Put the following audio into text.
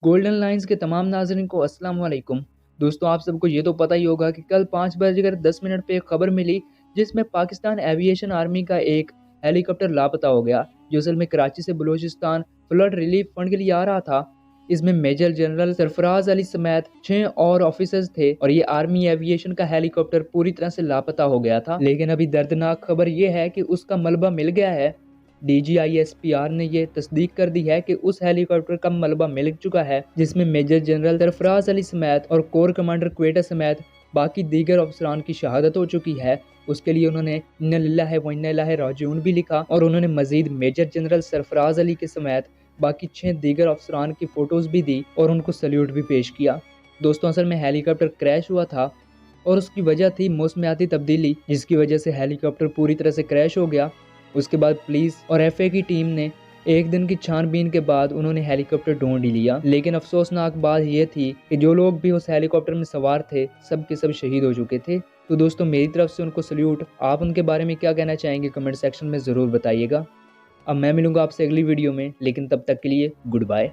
Golden lines के तमाम नाज़रीन को अस्सलाम वालेकुम। दोस्तों, आप सबको ये तो पता ही होगा कि कल 5 बजकर 10 मिनट पे एक खबर मिली जिसमें पाकिस्तान एविएशन आर्मी का एक हेलीकॉप्टर लापता हो गया, जो असल में कराची से बलूचिस्तान फ्लड रिलीफ फंड के लिए आ रहा था। इसमें मेजर जनरल सरफराज अली समेत 6 और ऑफिसर्स थे और ये आर्मी एविएशन का हेलीकॉप्टर पूरी तरह से लापता हो गया था। लेकिन अभी दर्दनाक खबर ये है कि उसका मलबा मिल गया है। DGISPR ने ये तस्दीक कर दी है कि उस हेलीकॉप्टर का मलबा मिल चुका है, जिसमें मेजर जनरल सरफराज अली समेत और कोर कमांडर क्वेटा समेत बाकी दीगर अफसरान की शहादत हो चुकी है। उसके लिए उन्होंने इन्ना लिल्लाहि व इन्ना इलैहि राजिऊन भी लिखा और उन्होंने मजीद मेजर जनरल सरफराज अली के समेत बाकी 6 दीगर अफसरान की फ़ोटोज़ भी दी और उनको सल्यूट भी पेश किया। दोस्तों, असल में हेलीकॉप्टर क्रैश हुआ था और उसकी वजह थी मौसमियाती तब्दीली, जिसकी वजह से हेलीकॉप्टर पूरी तरह से क्रैश हो गया। उसके बाद पुलिस और FA की टीम ने एक दिन की छानबीन के बाद उन्होंने हेलीकॉप्टर ढूंढ ही लिया। लेकिन अफसोसनाक बात यह थी कि जो लोग भी उस हेलीकॉप्टर में सवार थे, सब के सब शहीद हो चुके थे। तो दोस्तों, मेरी तरफ से उनको सल्यूट। आप उनके बारे में क्या कहना चाहेंगे, कमेंट सेक्शन में ज़रूर बताइएगा। अब मैं मिलूंगा आपसे अगली वीडियो में, लेकिन तब तक के लिए गुड बाय।